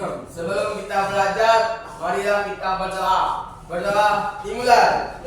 Sebelum kita belajar, marilah kita berdoa. Berdoa dimulai.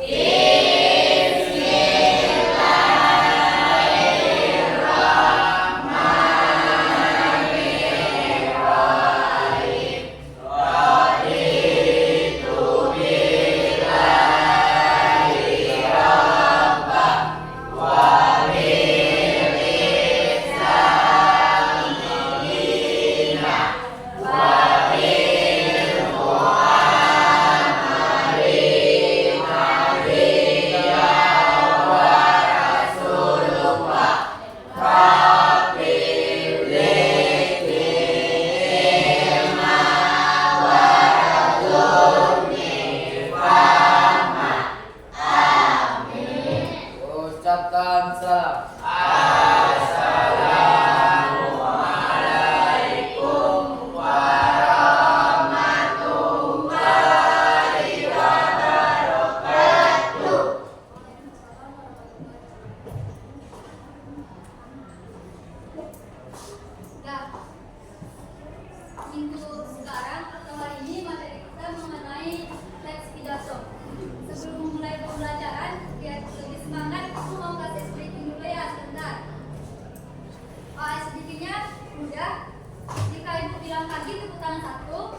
Ucapkan salam. Assalamualaikum warahmatullahi wabarakatuh. Nah, minggu sekarang atau hari ini materi kita mengenai teks pidato. Sebelum memulai pembelajaran, biar lebih semangat, aku mau kasih briefing dulu ya sebentar. SDG-nya mudah. Jika ibu bilang pagi, tepuk tangan 1.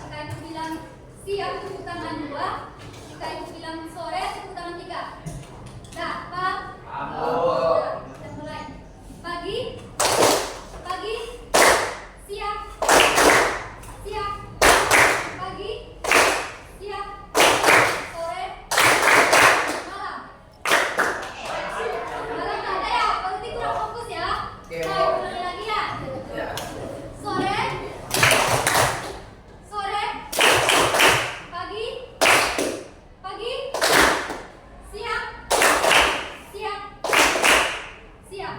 Jika ibu bilang siang, tepuk tangan 2. Jika ibu bilang sore, tepuk tangan 3. Nah, paham? Nah, kita mulai. Pagi, pagi, siang, siang, pagi, siang, sore, malam. Malam nggak ada ya? Berarti kurang fokus ya. Oke, Nah, Bu. ulangi lagi ya. Ya. Sore, sore, pagi, pagi, siang, siang, siang.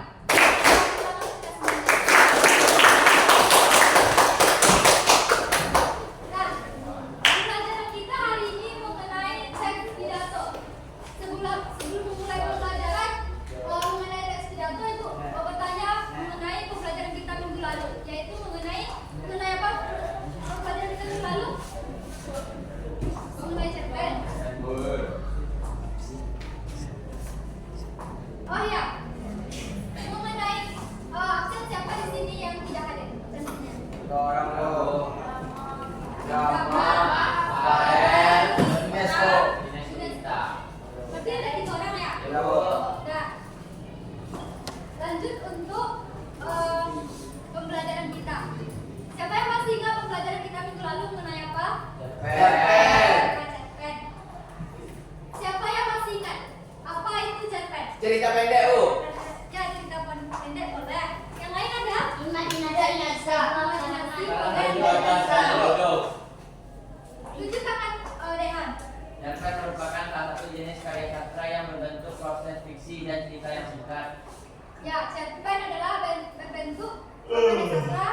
Nah, pembelajaran kita hari ini mengenai teks pidato. Sebelum memulai pembelajaran mengenai teks pidato itu mau bertanya mengenai pembelajaran kita minggu lalu, yaitu mengenai apa? Pembelajaran kita minggu lalu mengenai cerpen. Oh iya, mengenai absen siapa di sini yang tidak hadir? Absennya. Orang lo. Gama, Fael, Nesko. Berarti ada 3 orang ya? Ya, Bu. Nah, lanjut untuk pembelajaran kita. Siapa yang masih ingat pembelajaran kita minggu lalu mengenai apa? Cerpen. Cerpen. Siapa yang masih ingat apa itu cerpen? Cerita pendek, Bu. Ya, cerita pendek boleh. Yang lain ada? Imajinasi. Tunjuk tangan Dehan. Cerpen merupakan salah satu jenis karya sastra yang berbentuk proses fiksi dan cerita yang singkat. Ya, cerpen adalah bentuk karya sastra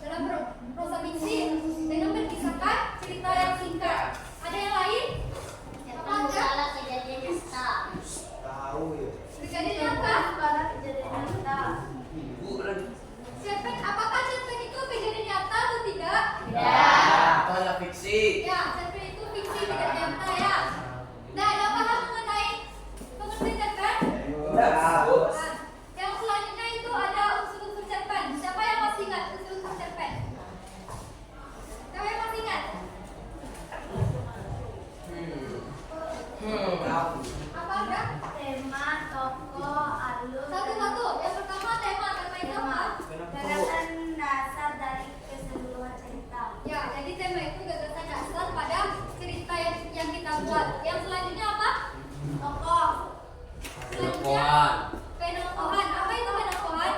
dalam prosa fiksi dengan berkisahkan cerita yang singkat. Ada yang lain? Apa ada? Kejadian nyata. Tahu ya. Brigadir nyata. Kejadian nyata. Ibu lagi. Cerpen, apakah cerpen itu kejadian nyata atau tidak? Itu hanya fiksi. Ya, cerpen itu fiksi tidak nyata ya. Nah, ada paham mengenai pengertian cerpen? Udah, Bu. Nah, yang selanjutnya itu ada unsur-unsur cerpen. Siapa yang masih ingat unsur-unsur cerpen? Siapa yang masih ingat? Tahu. Apa ada? Tema, tokoh, alur. Satu-satu. Yang pertama tema itu apa? Gagasan dasar dari keseluruhan cerita. Ya, jadi tema itu gagasan dasar pada cerita yang kita buat. Yang selanjutnya apa? Tokoh. Selanjutnya penokohan. Apa itu penokohan?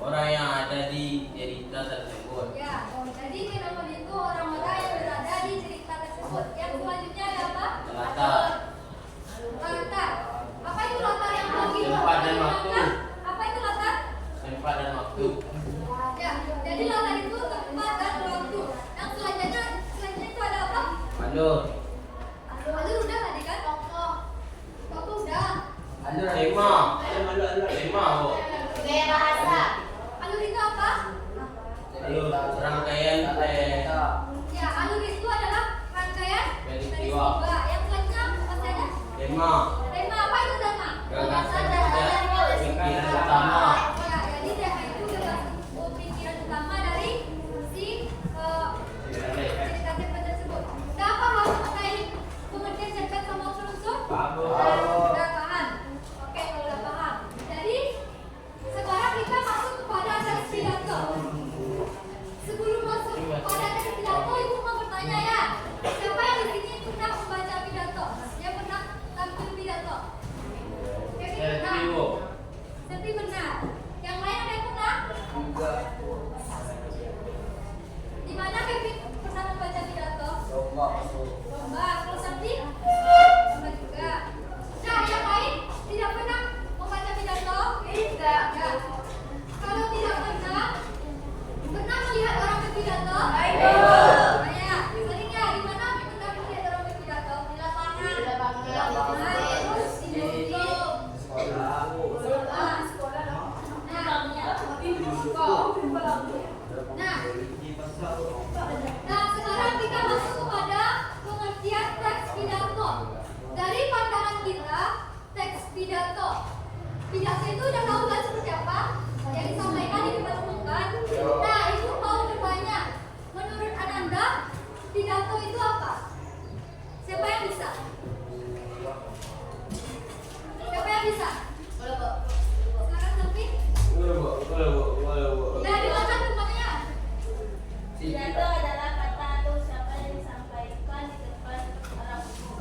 Orang yang ada di cerita tersebut. Ya, jadi penokohan itu orang-orang yang berada di cerita tersebut. Yang selanjutnya ada apa? Latar. Latar. Apa itu latar yang lagi? Tempat dan waktu. Apa itu latar? Tempat dan waktu. Ya, jadi latar itu tempat dan waktu. Yang selanjutnya itu ada apa? Alur. Alur udah tadi kan? Tokoh. Tokoh udah. Alur tema. Tema, Bu. Gaya bahasa. Alur itu apa? Alur rangkaian teks. ada pidato itu apa? Siapa yang bisa? Siapa yang bisa? Silakan Selvi. Nah, dimakan tempatnya. Pidato adalah kata atau ucapan yang disampaikan di depan orang umum.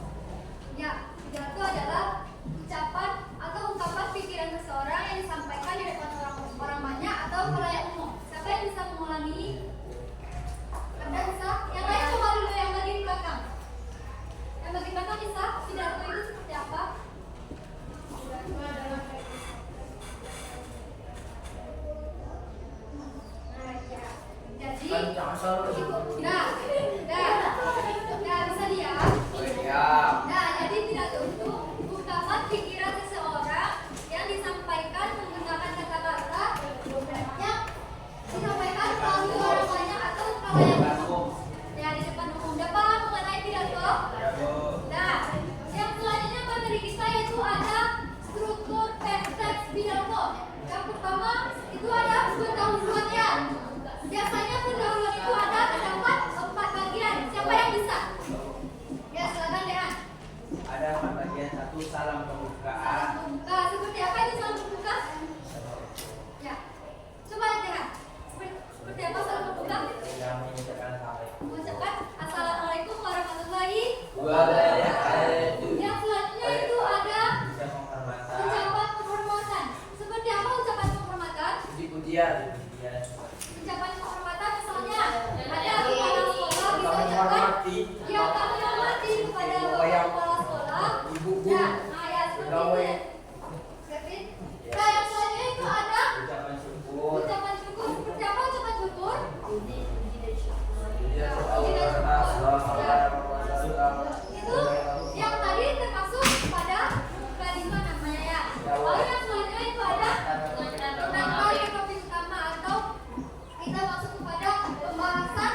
Ya, pidato adalah ucapan atau ungkapan pikiran seseorang yang disampaikan di depan orang banyak atau khalayak umum. Siapa yang bisa mengulangi? Anda bisa? Yang lain coba dulu yang bagian belakang. Yang bagian belakang bisa? Pidato itu seperti apa? Pidato adalah jadi, Jangan selalu bisa diam. diam. Nah, jadi pidato itu ungkapan pikiran seseorang yang disampaikan menggunakan kata-kata yang disampaikan melalui orang banyak atau khalayak umum. Ya, di depan umum. Udah paham mengenai pidato? Nah, yang selanjutnya materi kita yaitu ada struktur teks pidato. Yang pertama itu ada pendahuluannya. Biasanya pendahuluan itu ada terdapat 4 bagian. Siapa yang bisa? Ya, silakan Dehan. Ada 4 bagian. 1 salam pembukaan. Nah, seperti apa itu salam pembuka? Ya, coba Dehan. Seperti apa salam pembuka? Yang mengucapkan assalamualaikum. Mengucapkan Assalamualaikum warahmatullahi Wabarakatuh. Yang selanjutnya itu ada Ucapan penghormatan. ucapan penghormatan. Seperti apa ucapan penghormatan? Puji-pujian. Ucapan penghormatan misalnya ada kepala sekolah bisa Kami ucapkan menghormati. ya kami hormati kepada bapak kepala sekolah. Ibu guru. Ya, nah ya seperti Pegawai. itu. Seperti. Nah yang selanjutnya itu ada Ucapan syukur. ucapan syukur. Seperti apa ucapan syukur? Ya, Allah atas segala Itu yang tadi termasuk pada kalimat namanya ya. Lalu yang selanjutnya itu ada menambah ke topik utama atau kita masuk kepada pembahasan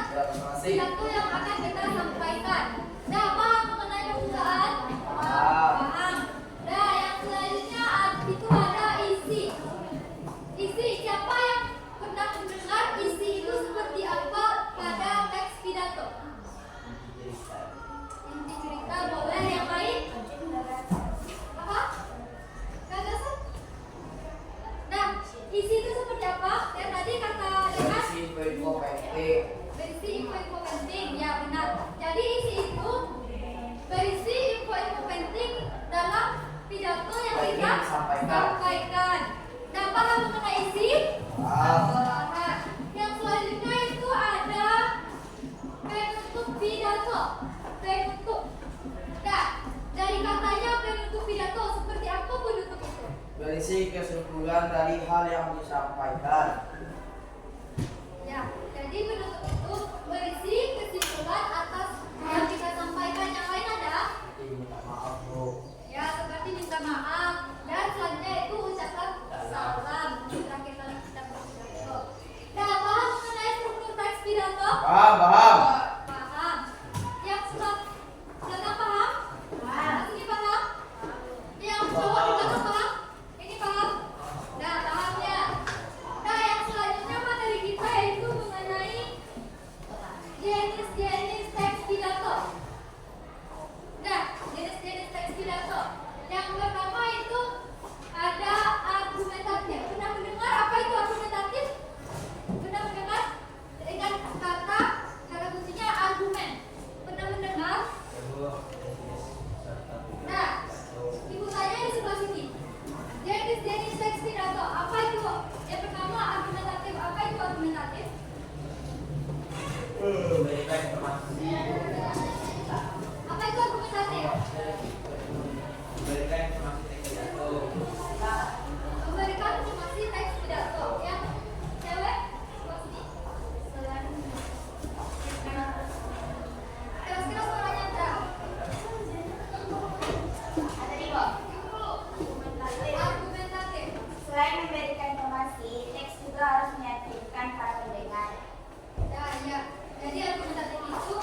pidato yang akan kita sampaikan. Nah, paham mengenai pembukaan? Paham. Nah, yang selanjutnya itu ada isi. Isi, siapa yang pernah mendengar isi itu seperti apa pada teks pidato? Inti cerita boleh, yang lain? Apa? Gagasan? Nah, isi itu seperti apa? Yang tadi kata Dehan Isi info penting. berisi info-info penting, ya benar. Jadi isi itu berisi info-info penting dalam pidato yang kita sampaikan. Nah, paham mengenai isi? Paham. Yang selanjutnya itu ada penutup pidato. Penutup. Nah, dari katanya penutup pidato, seperti apa penutup itu? Berisi kesimpulan dari hal yang disampaikan. Ya, jadi penutup itu berisi kesimpulan atas yang kita sampaikan. Yang lain ada? Minta maaf, Bro. Ya, seperti minta maaf. Dan selanjutnya itu ucapan salam. Terakhir kali kita berpidato. Nah, paham mengenai struktur teks pidato? Paham. Paham. Yang sudah paham? Ini paham? Yang cowok di belakang paham? Ini paham? Nah, paham ya. Nah, yang selanjutnya materi kita yaitu mengenai jenis-jenis teks pidato. Nah, jenis-jenis teks pidato. Yang pertama itu ada argumentatif. Pernah mendengar apa itu argumentatif? Pernah mendengar? Dengan kata kuncinya argumen. Pernah mendengar? Nah, ibu tanya di sebelah sini. Jenis-jenis teks pidato. Apa itu? Yang pertama argumentatif. Apa itu argumentatif? Memberikan informasi. Apa itu argumentatif? Memberikan informasi teks pidato. Memberikan informasi teks pidato. Yang cewek sebelah sini. Kira-kira suaranya berapa? Ada di bawah. Argumentatif. Selain memberikan informasi, teks juga harus meyakinkan para pendengar. Ya, ya. Jadi argumentatif itu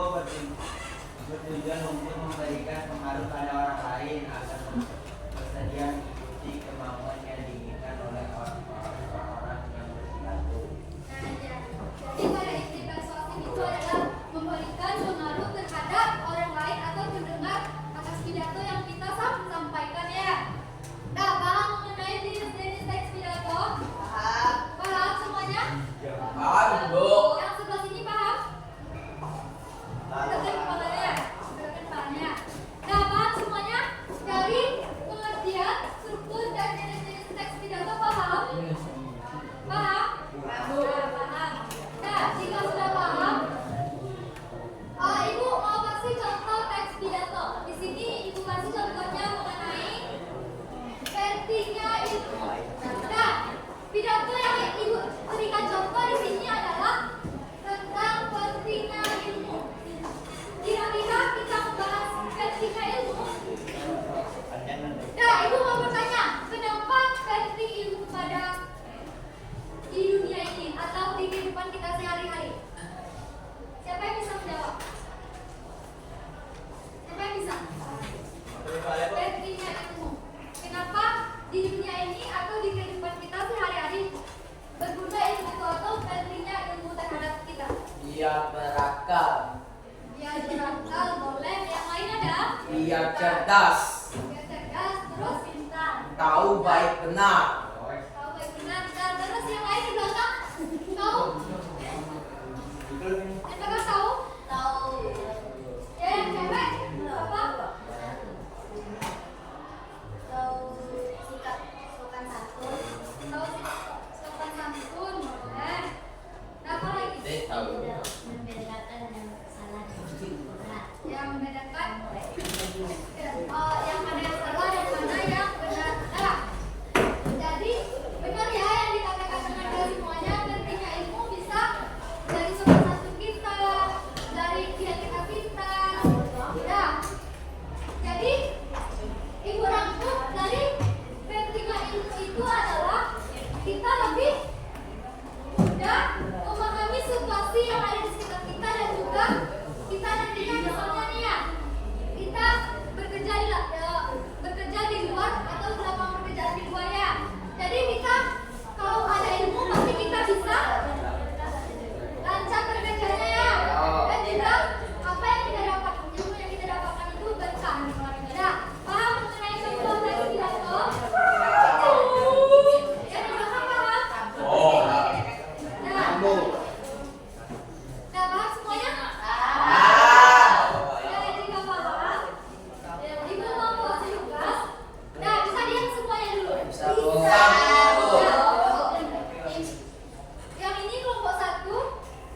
bertujuan untuk memberikan pengaruh pada orang lain agar bersedia mengikuti kemauan yang diinginkan oleh orang-orang yang berpidato. Nah, ya. Jadi pada inti persuasif itu adalah memberikan pengaruh terhadap orang lain atau pendengar atas pidato yang kita sampaikan ya. Nah, paham mengenai jenis-jenis teks pidato? Paham semuanya? Paham, Bu. Yang sebelah sini paham? Tekan kepalanya. Tekan kepalanya. Nah, paham semuanya? Dari pengertian, struktur, dan jenis-jenis teks pidato paham? Paham? Nah, paham. Nah, jika sudah paham, Ibu mau kasih contoh teks pidato. Di sini Ibu kasih contohnya mengenai pentingnya ilmu. Nah, pidato yang Ibu berikan contoh di sini adalah tentang pentingnya ilmu. Kira-kira kita membahas pentingnya ilmu. Nah, Ibu mau bertanya, kenapa penting ilmu pada di dunia ini atau di kehidupan kita sehari-hari? Siapa yang bisa menjawab? Siapa yang bisa? Pentingnya ilmu. Kenapa di dunia ini atau di kehidupan kita sehari-hari berguna ilmu itu atau pentingnya ilmu terhadap kita? Biar berakal, Biar berakal boleh. Yang lain ada? biar cerdas, Biar cerdas, terus pintar. tahu baik benar. Tahu baik benar. Dan terus yang lain di belakang? Tahu? Yang belakang tahu? Tahu. Ya, yang cewek? Apa? Tahu sikap sopan santun. Tahu sopan santun boleh. Nah, apa lagi? Membedakan yang salah dan benar. Yang membedakan yang mana yang salah dan mana yang benar. Nah, jadi benar ya yang dikatakan dengan dari semuanya pentingnya ilmu bisa dari sopan santun kita, dari dia kita pintar. Nah, jadi ibu rangkum dari pentingnya ilmu itu adalah kita lebih mudah memahami situasi yang ada di sekitar kita dan juga kita nantinya misalnya nih ya kita bekerja di luar atau melakukan pekerjaan di luar ya. Jadi kita kalau ada ilmu pasti kita bisa lancar bekerjanya ya. Dan juga apa yang kita dapat ilmu yang kita dapatkan itu berkah. Nah, paham mengenai sebuah teks pidato? Yang di belakang paham? Oh, Nah, paham semuanya? Ya, jika paham, Ibu mau kasih tugas. Nah, bisa diam semuanya dulu. Bisa, Bu. Satu. Nah, yang ini kelompok 1,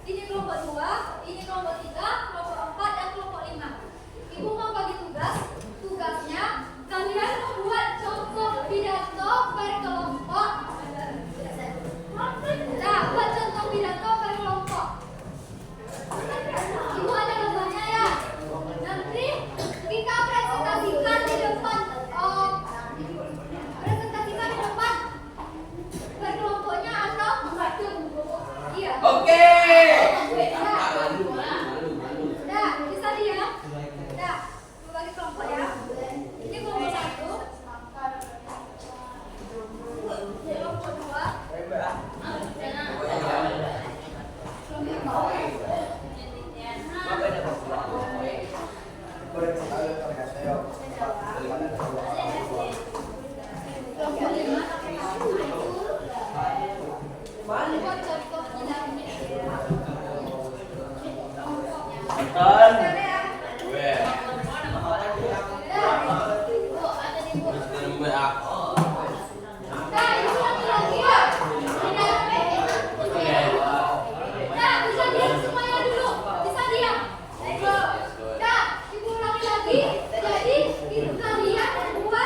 ini kelompok 2, ini kelompok 3, kelompok 4, dan kelompok 5. Ibu mau bagi tugas. Tugasnya kalian membuat contoh pidato per kelompok. Nah, buat contoh pidato per kelompok. Ibu ada gambarnya ya. Nanti kita presentasikan di depan. Presentasikan di depan per kelompoknya atau iya. Oke. Nah, bisa diam. Nah, bagi kelompok ya. Ini kelompok 1. Kelompok 2. Kelompok 5. Buat contoh tidaknya. Kan? Nah, ibu lagi ya. Nah, bisa diam semuanya dulu. Bisa diam. Nah, ibu ulangi lagi. Jadi, kalian buat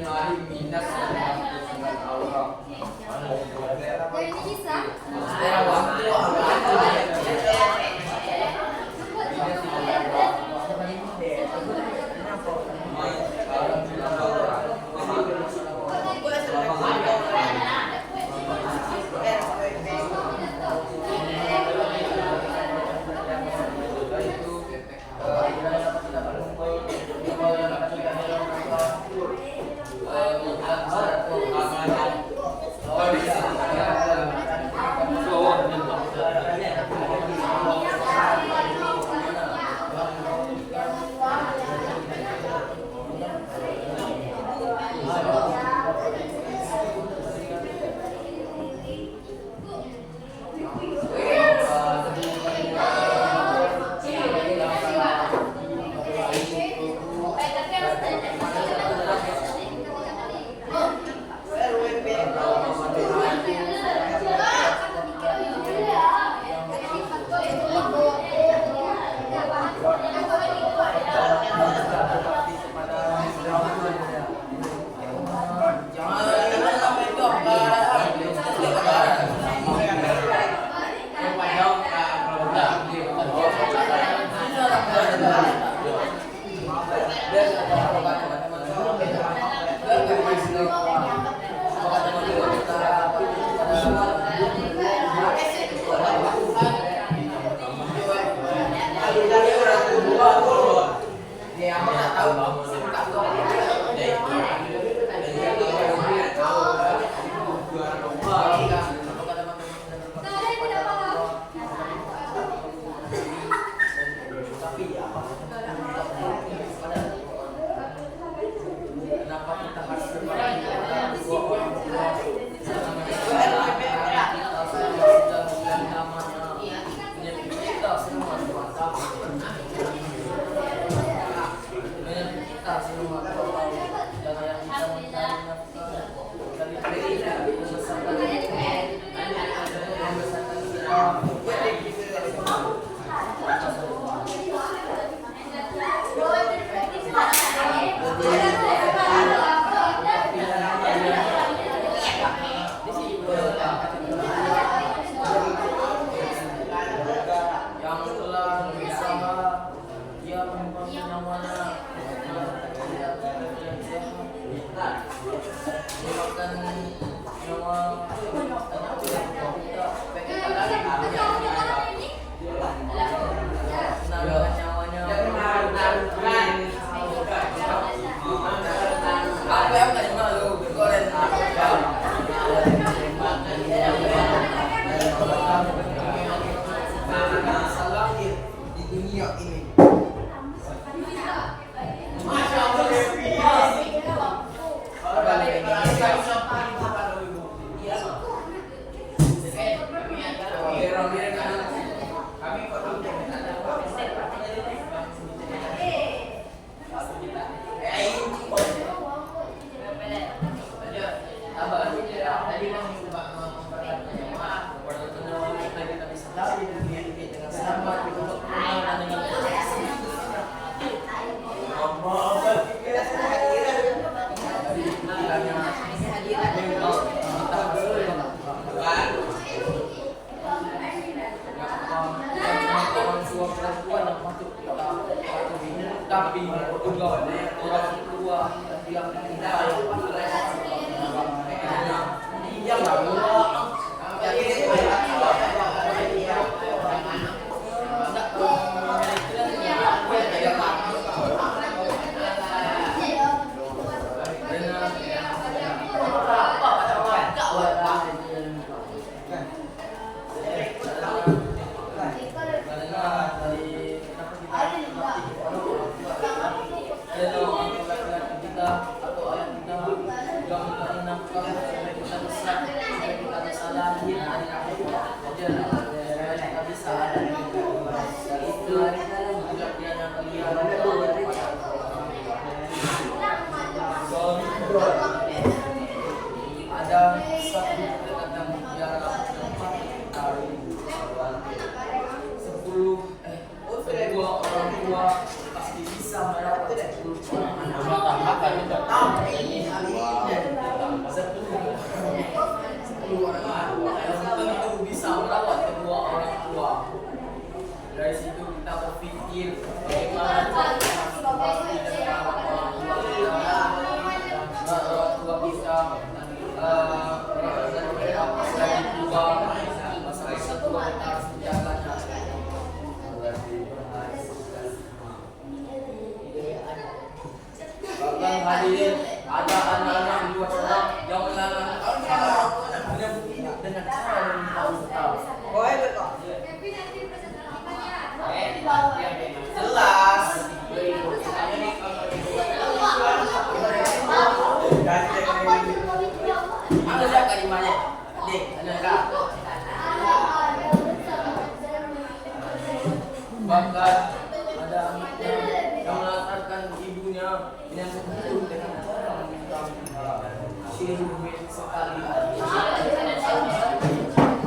Januari minus 99 euro. Dari ini bisa. Saya waktu tapi juga orang tua yang tidak yang nggak ada satu kadang jarak 10 dua orang tua pasti bisa mendapat 10 orang anak. Ini ada anak-anak di luar sana yang punya bukti dengan cara yang tahu. Kevin nanti presentasikannya. Jelas. Ada siapa di mana? Adik, ada enggak? Bahkan ada anaknya yang melantarkan ibunya dengan begitu dengan cara meminta sirumit sekali.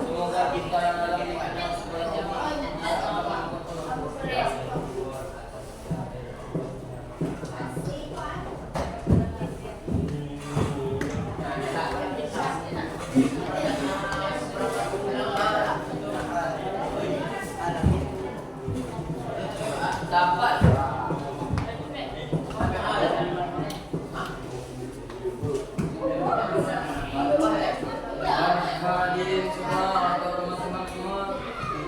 Semoga kita yang dalam hidupnya sebenarnya bisa melakukan dapat hadirin semua atau teman-teman semua,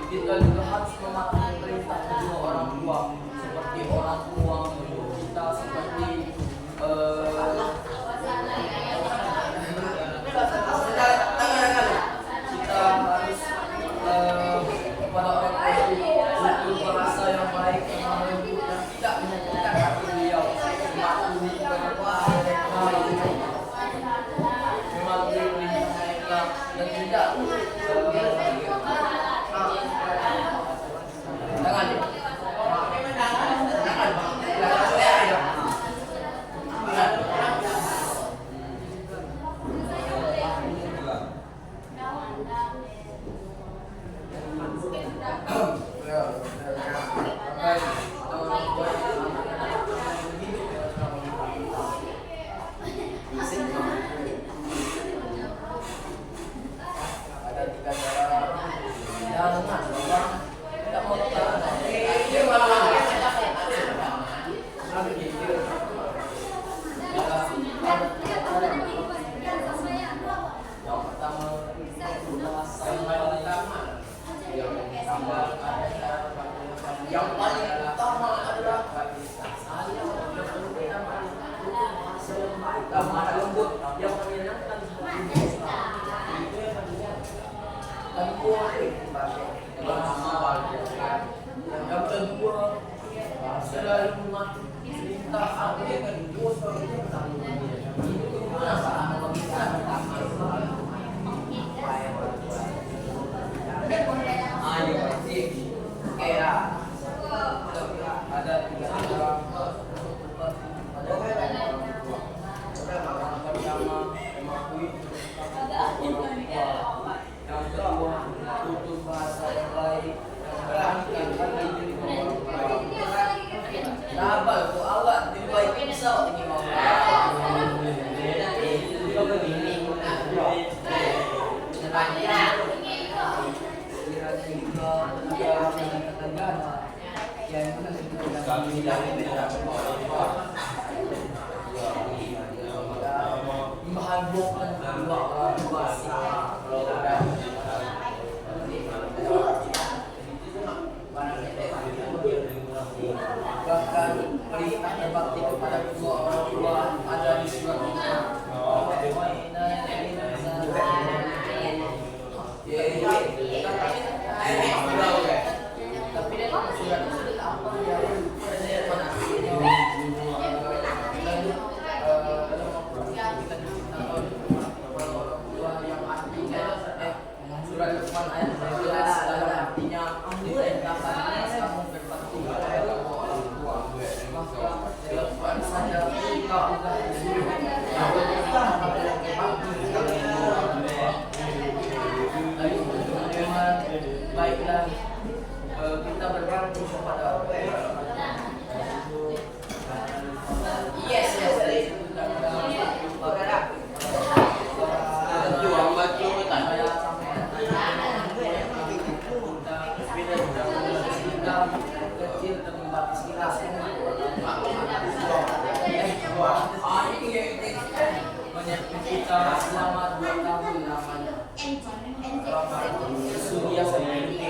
kita juga harus mematuhi perintah kedua orang tua seperti orang tua menyuruh kita seperti kita harus kepada orang tua butuh bahasa yang baik yang lembut dan tidak menyakitkan hati beliau. Mematuhi perintah mereka, mematuhi perintah mereka dan tidak yang paling utama adalah lemah lembut yang menyenangkan hati. Yang kedua selalu mematuhi perintah Allah dan dosa ada tiga orang yang pertama mematuhi yang kedua tutur bahasa yang baik beranikan diri sabar tu awak lebih baik pisau ini mau membahagiakan kedua orang tua bahkan perintah berbakti kepada kedua orang tua ada di surat Surat Luqman ayat 12 dalam artinya diperintahkan kamu berbakti kepada kedua orang tua. Maka dilakukan saja kita sudah disuruh baiklah kita berbakti kepada yes kecil tempat istilah menyiapkan kita selama 2 tahun namanya Surya Sayuti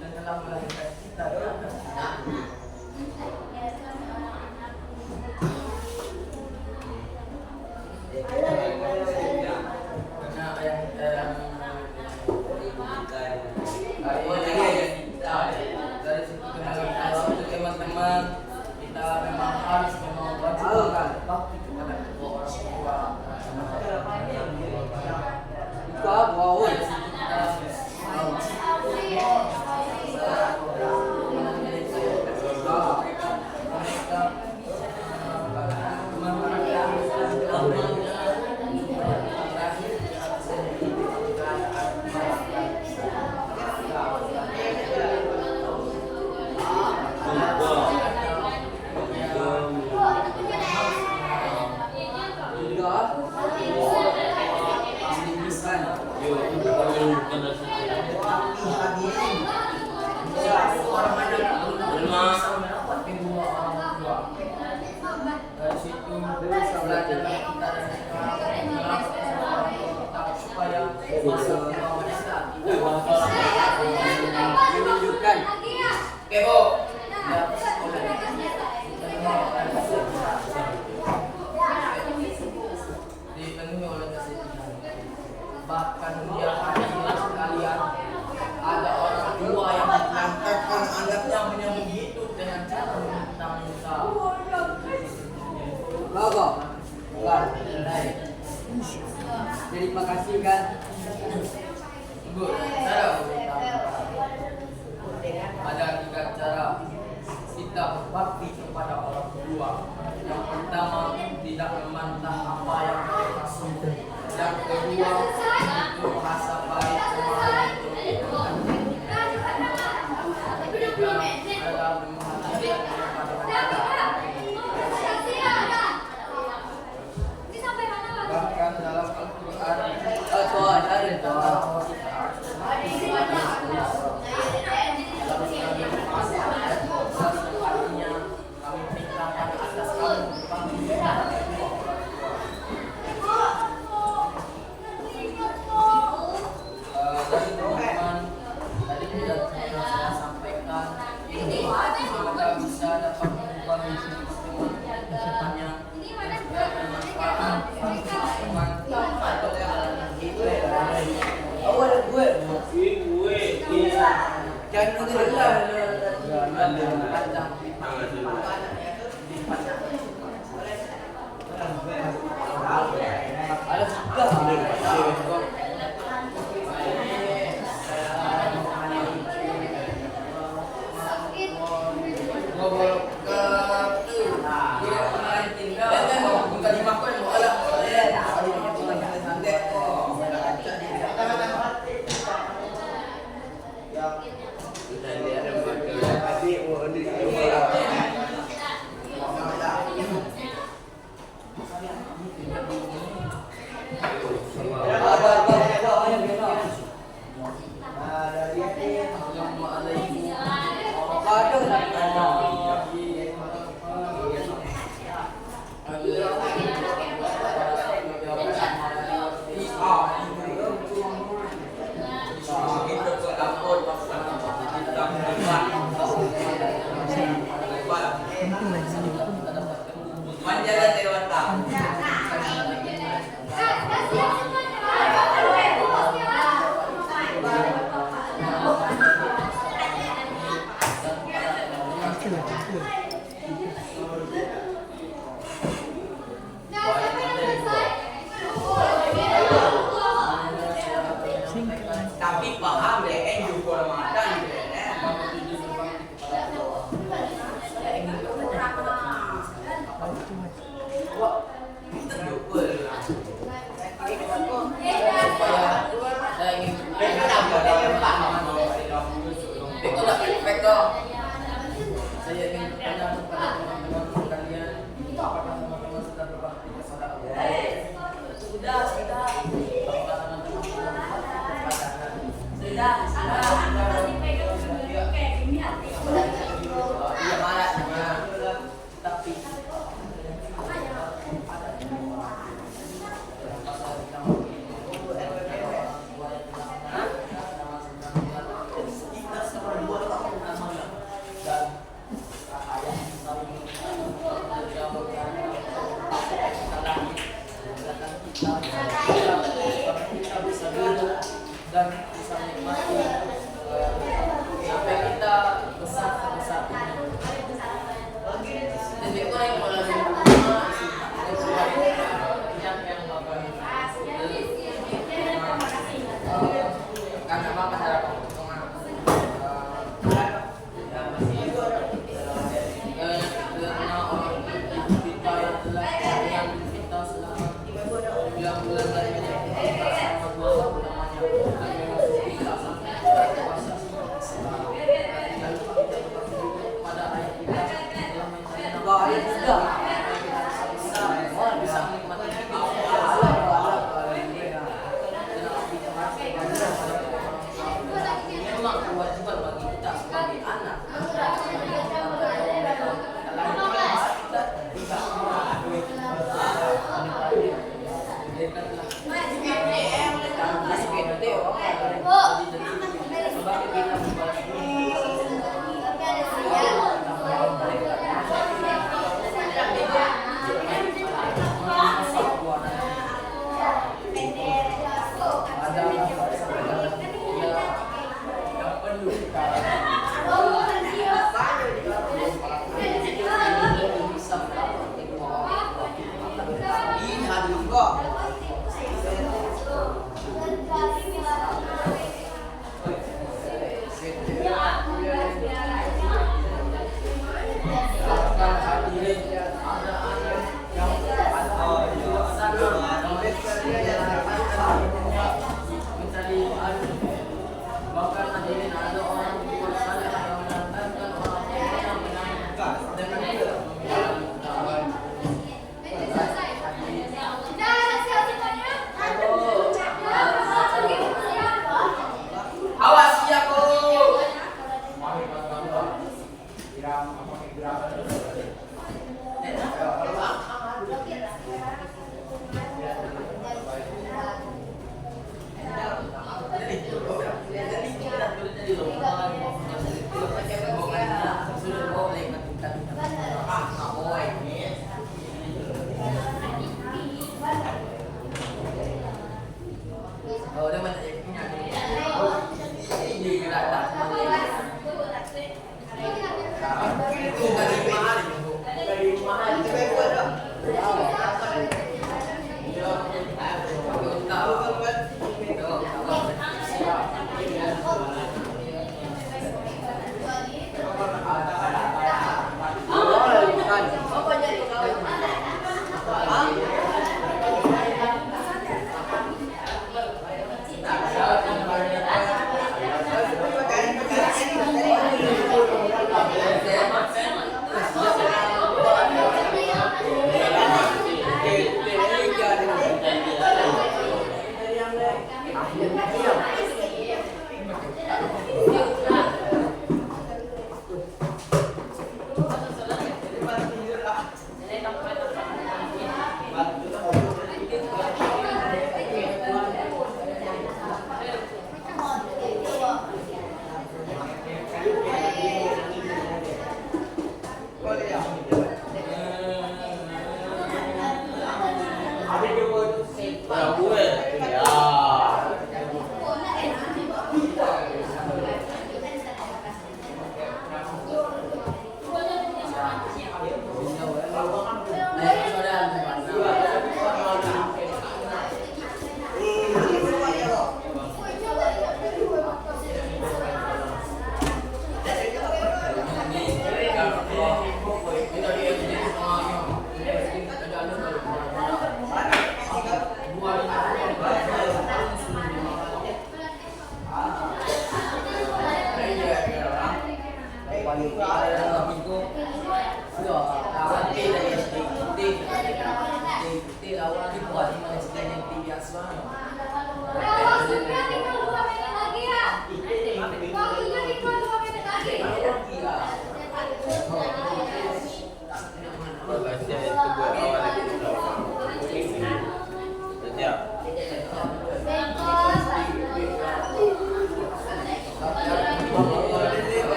dan telah Dari situ teman-teman kita memang harus mewajibkan bakti kepada kedua orang tua. Buka wow. Dari situ belajar kita supaya masuk ke wanita menunjukkan kebo dipenuhi oleh kesedihan. Bahkan dia sekalian ada orang tua yang mengantarkan anaknya menyambut hidup dengan cara meminta-minta. Logo, bukan, jadi makasih kan. Ibu, cara ada 3 cara kita berbakti kepada orang tua. Yang pertama, tidak membantah apa yang mereka suka. Yang kedua, itu merasa baik sama orang tua. Ketiga, adalah memperhatikan kepada mereka. Bahkan dalam Al-Quran ada tentang artinya kami perintahkan atas kamu berbakti kepada kedua orang tua. Dari teman-teman tadi sudah saya sampaikan ini semoga bisa dapat mengubah hidup teman-teman kedepannya dan bermanfaat awal gue jangan Manjalan dewata. kita bisa duduk dan bisa menikmati sampai kita besar sebesar ini. Dan itu yang mulai yang bakal karena apa cara penghitungan kita yang telah yang kita selama bulan-bulan dari sama dua tahun namanya tidak sampai puasa pada ayat kita dalam mencari ayat sudah bisa menikmati memang kewajiban bagi kita sebagai anak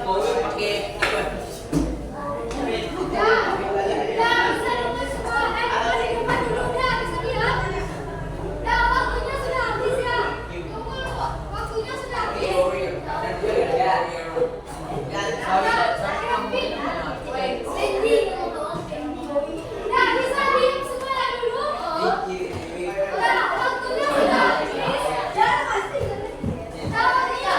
Kowe pakai Dah, bisa duduk semua. Di depan dulu dah, bisa lihat. Dah, waktunya sudah habis ya. Tunggu dulu, waktunya sudah habis. Dah, bisa diam semua dulu. Dah, waktunya sudah habis. Dah, waktunya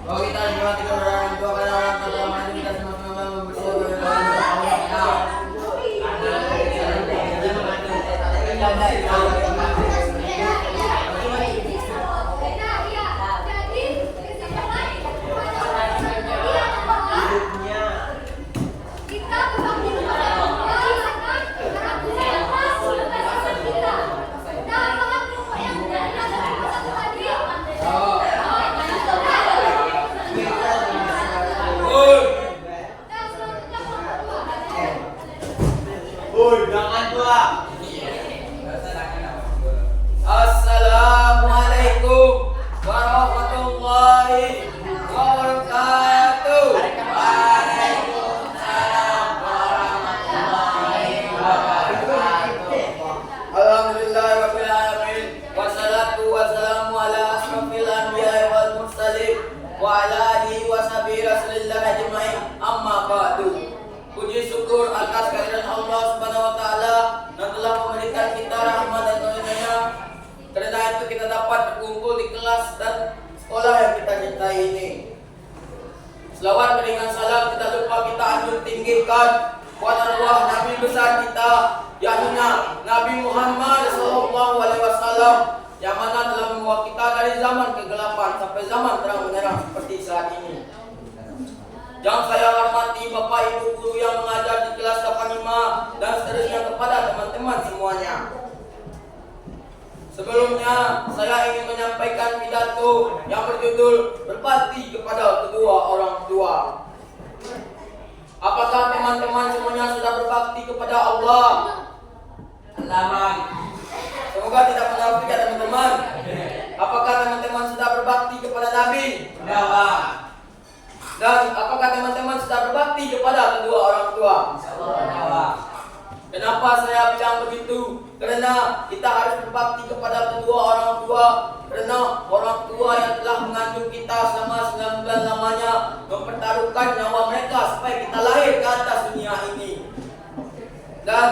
Bahwa kita dimati orang tua karena orang tua telah mengandung kita sama-sama membersihi hidupnya kita berbakti kepada orang tua karena Tuhan yang Maha membesarkan kita. Dan apakah kelompok yang tidak ada satu tadi? Dan selanjutnya kelompok dua. jangan tua. Assalamualaikum warahmatullahi wabarakatuh. Waalaikumsalam warahmatullahi wabarakatuh. Alhamdulillahirabbil alamin. Wassalatu wassalamu ala asrofil anbiya'i wal mursalin wa ala alihi wa sahbihi rasulillah ajma'in. Amma ba'du. Puji syukur atas kehadiran Allah Subhanahu wa taala yang telah memberikan kita rahmat dan karunia-Nya. Karena itu kita dapat berkumpul di kelas dan sekolah yang kita cintai ini. Selawat berikan salam kita lupa kita anjur tinggikan buat arwah Nabi besar kita, yakni Nabi Muhammad SAW, yang mana telah membawa kita dari zaman kegelapan sampai zaman terang benderang seperti saat ini. Yang saya hormati Bapak Ibu guru yang mengajar di kelas 85 dan seterusnya kepada teman-teman semuanya. Sebelumnya saya ingin menyampaikan pidato yang berjudul berbakti kepada kedua orang tua. Apakah teman-teman semuanya sudah berbakti kepada Allah? Selamat. Semoga tidak menafik ya teman-teman. Apakah teman-teman sudah berbakti kepada Nabi? Dapat. Dan apakah teman-teman sudah berbakti kepada kedua orang tua? Dapat. Kenapa saya bilang begitu? Karena kita harus berbakti kepada kedua orang tua. Karena orang tua yang telah mengandung kita selama 9 bulan lamanya mempertaruhkan nyawa mereka supaya kita lahir ke atas dunia ini. Dan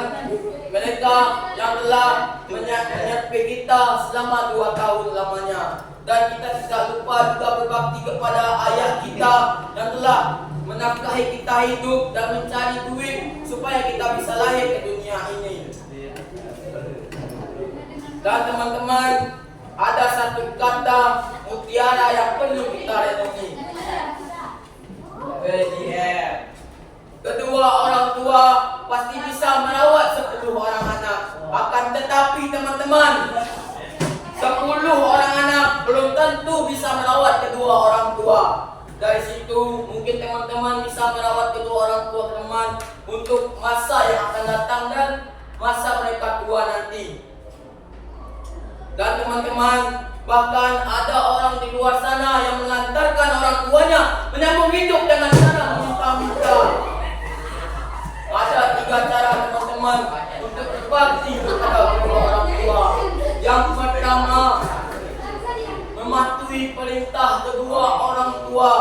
mereka yang telah menyertai kita selama 2 tahun lamanya. Dan kita tidak lupa juga berbakti kepada ayah kita yang telah menafkahi kita hidup dan mencari duit supaya kita bisa lahir ke dunia ini. Dan teman-teman, ada satu kata mutiara yang perlu kita renungi. Kedua orang tua pasti bisa merawat 10 orang anak. Akan tetapi teman-teman, 10 orang anak belum tentu bisa merawat kedua orang tua. Dari situ mungkin teman-teman bisa merawat kedua orang tua teman untuk masa yang akan datang dan masa mereka tua nanti. Dan teman-teman, bahkan ada orang di luar sana yang melantarkan orang tuanya menyambung hidup dengan cara meminta-minta. Ada 3 cara teman-teman untuk berbakti kepada kedua orang tua. Yang pertama, mematuhi perintah kedua orang tua.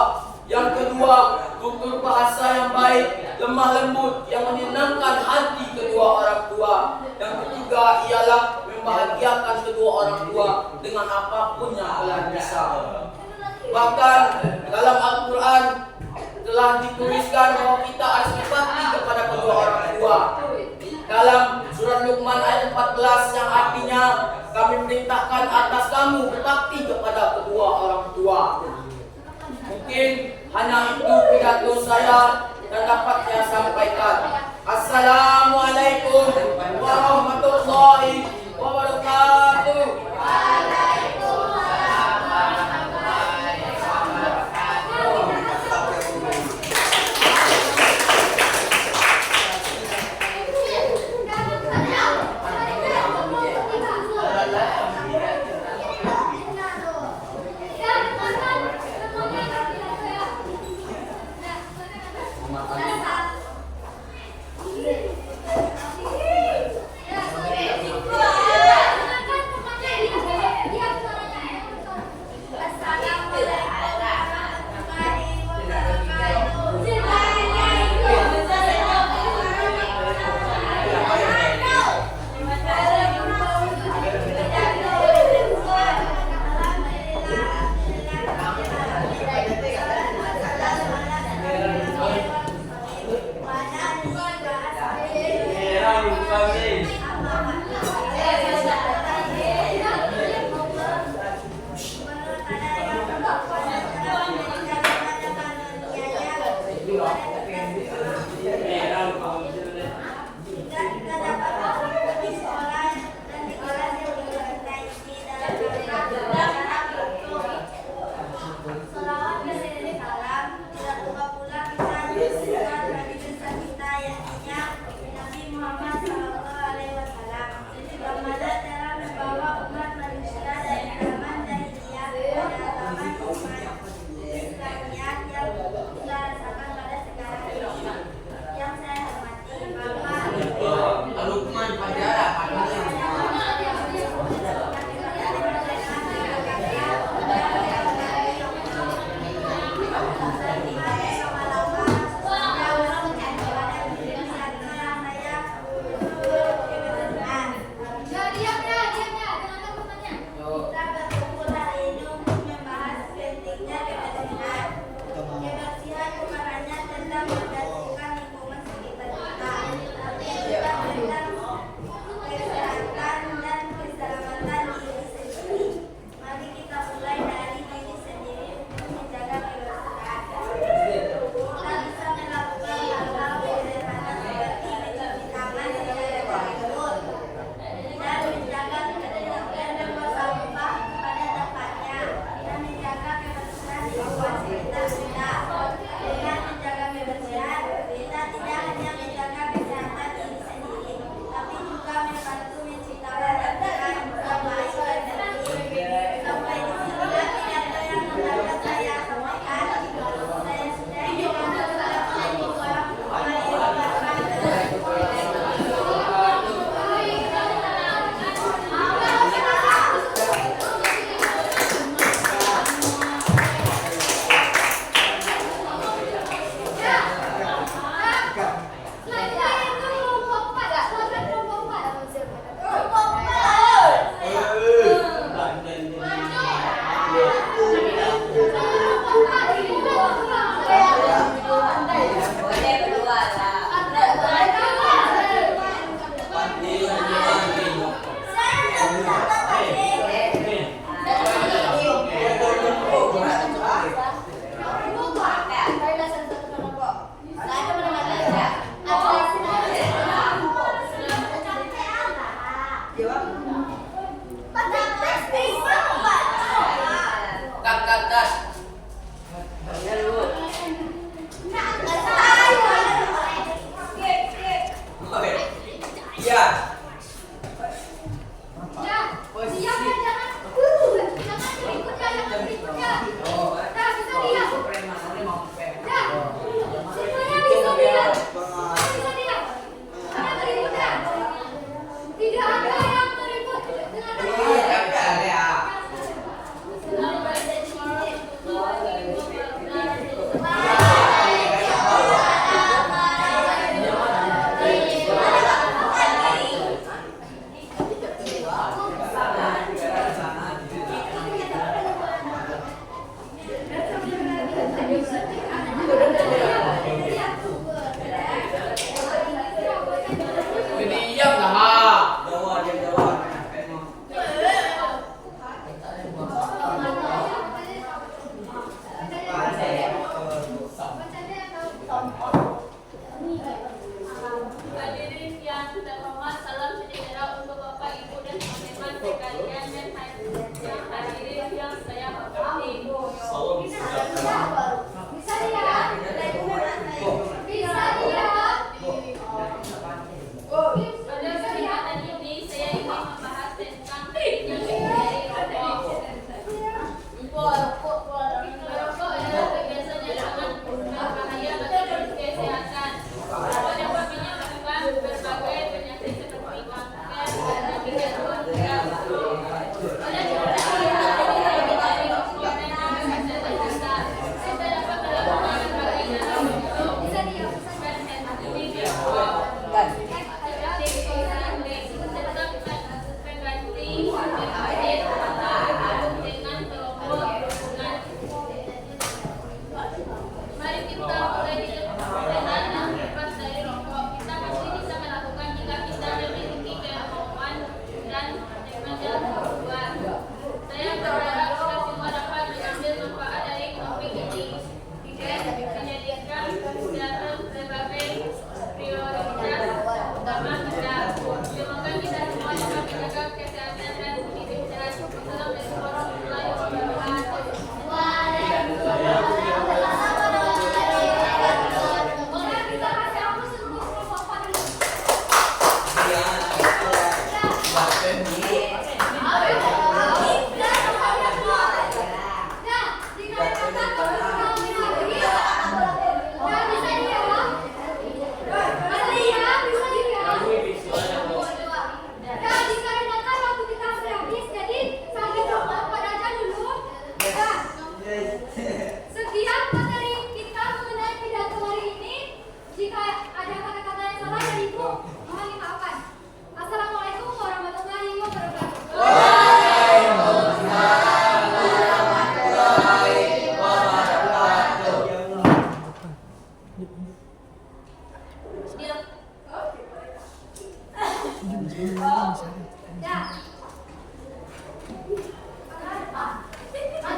Yang kedua, tutur bahasa yang baik, lemah lembut yang menyenangkan hati kedua orang tua. Yang ketiga ialah membahagiakan kedua orang tua dengan apapun yang kalian bisa. Bahkan dalam Al-Quran telah dituliskan bahwa kita harus berbakti kepada kedua orang tua. Dalam surat Luqman ayat 14 yang artinya, kami perintahkan atas kamu berbakti kepada kedua orang tua. Mungkin hanya itu pidato saya dan dapat saya sampaikan. Assalamualaikum warahmatullahi wabarakatuh.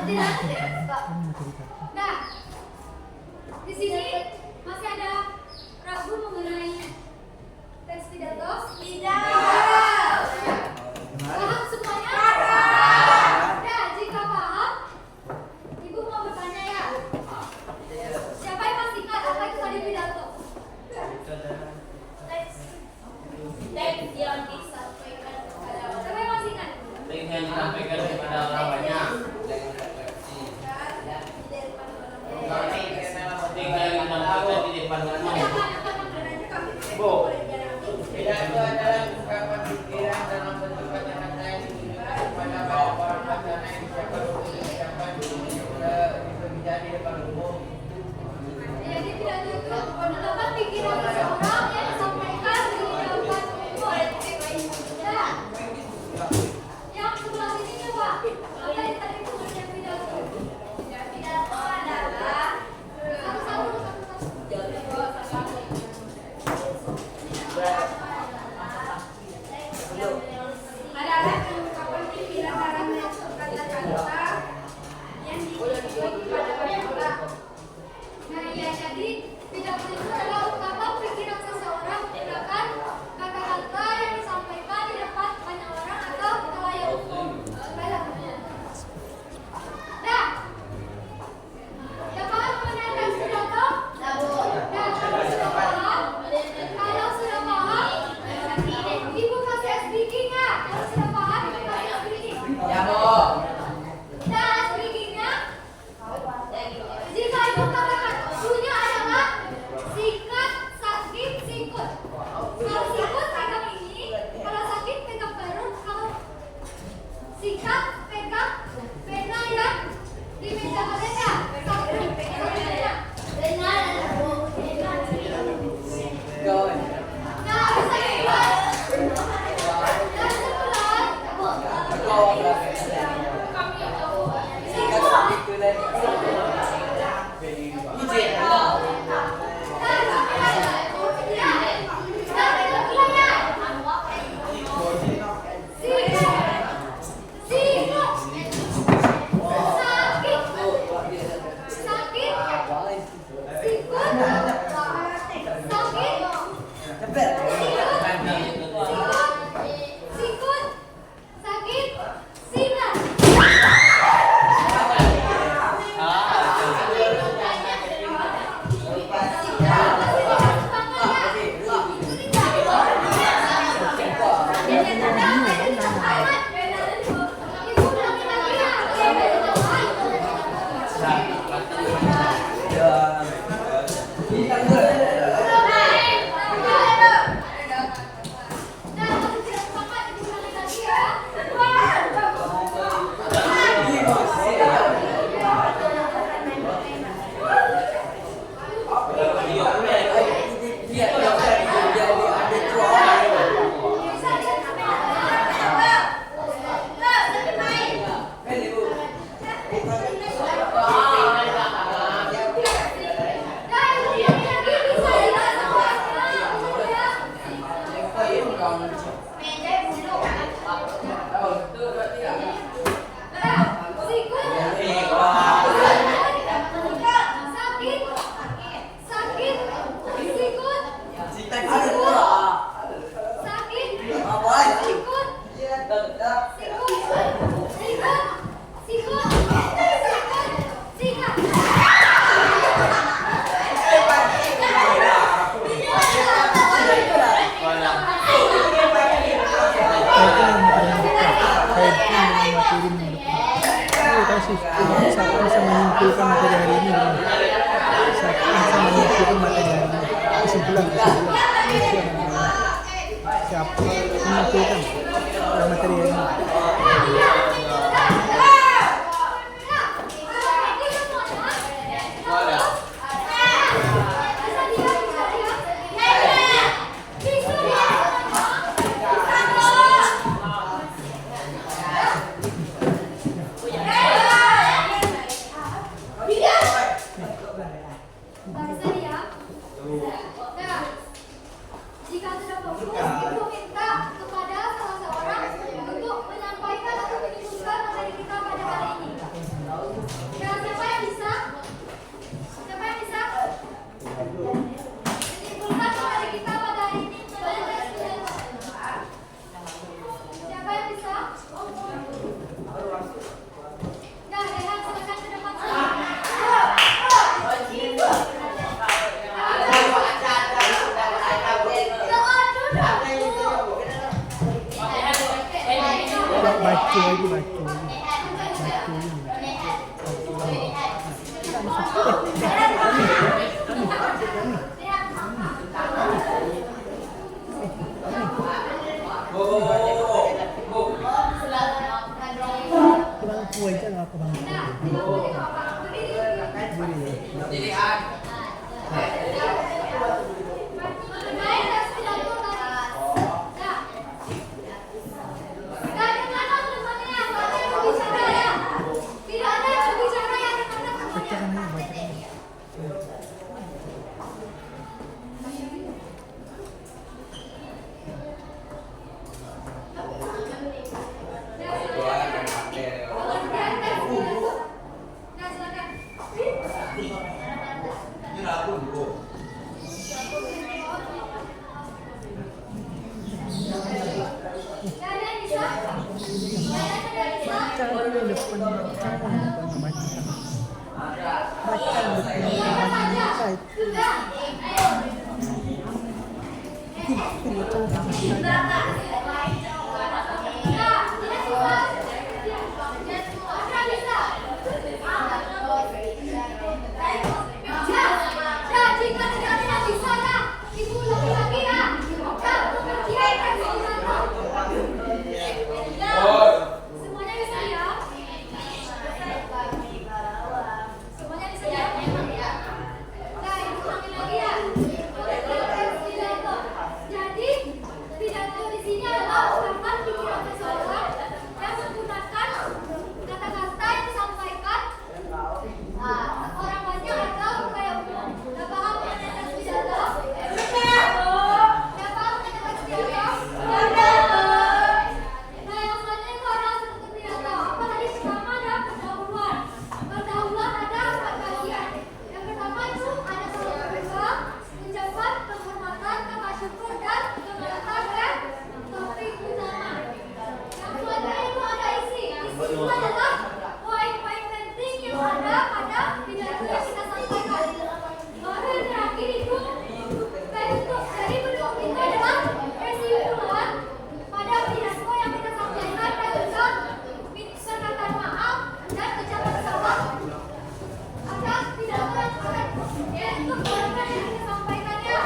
Nah, di sini masih ada ragu mengenai teks pidato? Tidak. Paham semuanya? Ya, jika paham, Ibu mau bertanya ya. Siapa yang masih ingat apa itu tadi pidato? Teks yang disampaikan kepada orang. Siapa yang masih ingat? Dengan disampaikan kepada orang banyak. Dengan disampaikan di depan umum. Bu, Pidato adalah ungkapan pikiran dalam bentuk kata-kata yang ditujukan kepada banyak orang wacana yang disiapkan berbicara di depan umum. Jadi pidato itu ungkapan pikiran seseorang yang disampaikan di depan umum. Ya. Yang sebelah sini coba. Apa yang tadi pengertian pidato? Pidato adalah Satu-satu. adalah ungkapan pikiran dalam bentuk kata-kata yang ditujukan kepada banyak orang. Nah, iya, jadi pidato itu adalah ungkapan pikiran seseorang menggunakan kata-kata yang disampaikan di depan banyak orang atau khalayak umum. Nah, yang paham mengenai teks pidato? Nah, kalau sudah paham, Ibu kasih speaking ya. Kalau sudah paham, Ibu kasih speaking. Ya, Bu. Nah, speakingnya, jika Ibu katakan punya adalah sikat, sakit, sikut. Kalau sikut pegang ini, kalau sakit pegang perut, kalau sikat pegang pena yang di meja kalian. Go. Nah, bisa dibuat. Dan sebulan, Go. Sikat itu dan izin. Bisa menyimpulkan materi hari ini bisa menyimpulkan materi hari ini kesimpulan siapa menyimpulkan materi hari ini. Jika sudah fokus, Ibu minta kepada salah seorang untuk menyampaikan Kurang kue kan apa bang? Dilihat. Bacakan aja, bacakan. Baca dulu depan, baca depan, baca. Baca depan, baca. Semuanya bisa ya? Semuanya bisa ya? Nah, ibu ulangi lagi ya. Jadi, pidato di sini adalah ungkapan pikiran seseorang yang menggunakan kata-kata yang disampaikan orang banyak atau kayak umum. Nah, paham mengenai teks pidato? Nah, paham mengenai teks pidato? Nah, yang selanjutnya itu adalah struktur pidato. Apa tadi? Pertama ada pendahuluan. Pendahuluan ada 4 bagian. Yang pertama itu ada salam terbuka, ucapan penghormatan, kata syukur dan pengantar dan topik utama. Yang selanjutnya itu ada isi. Isi itu adalah poin-poin penting yang ada pada pidato yang kita sampaikan. Lalu yang terakhir itu penutup. Jadi penutup itu adalah kesimpulan pada pidato yang kita sampaikan dan juga perkataan maaf dan ucapan salam atas pidato yang akan untuk program yang kita sampaikannya.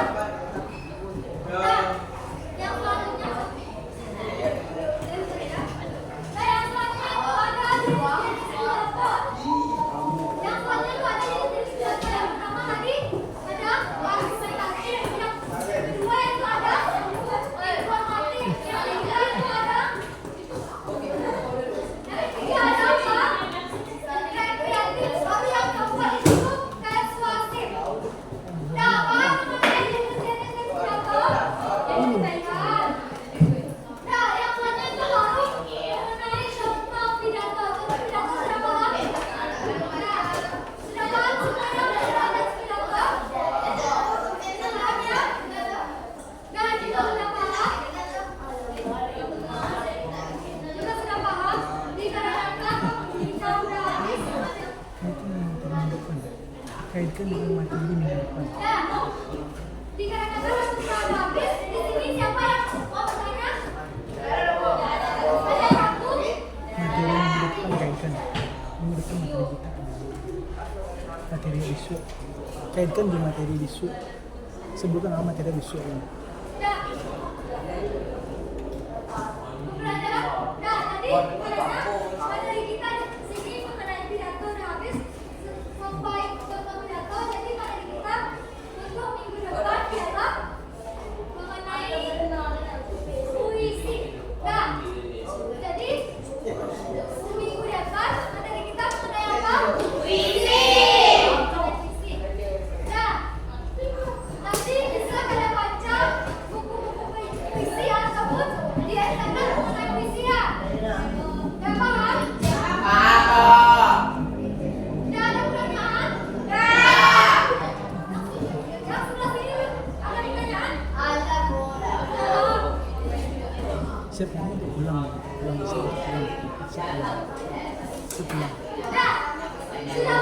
Nah, yang selanjutnya itu ada jenis-jenis pidato. Yang selanjutnya itu ada jenis-jenis pidato. Yang pertama tadi ada argumentatif, yang kedua itu ada informatif, yang ketiga itu ada kreatif, lalu yang keempat itu persuasif. Nah, paham mengenai jenis-jenis pidato yang diberikan. Nah, yang selanjutnya itu baru mengenai contoh pidato. Contoh pidato sudah paham? Nah, sudah paham semuanya mengenai teks pidato? Semuanya? Nah, juga sudah paham? Juga sudah paham? Dikarenakan kita udah habis. Itu minggu depan. Kaitkan dengan materi minggu depan. Ya, dikarenakan waktu kita udah habis, di sini siapa yang mau bertanya? Ada yang aku? Materi minggu depan kaitkan. Minggu depan materi kita. Materi isu. Kaitkan di materi isu. Sebutkan nama materi isu. Nah, pembelajaran. Nah, tadi materi kita di sini mengenai pidato udah habis. Sampai contoh pidato, jadi materi kita untuk minggu depan adalah mengenai puisi. Nah, jadi minggu depan materi kita mengenai apa? Puisi. Nah, nanti bisa kalian baca buku-buku puisi yang tersebut diadakan mengenai puisi ya. Udah paham? Udah ada pertanyaan? Yang sebelah sini ada pertanyaan? Ada. Siap kamu udah pulang. Pulang. Nah, sudah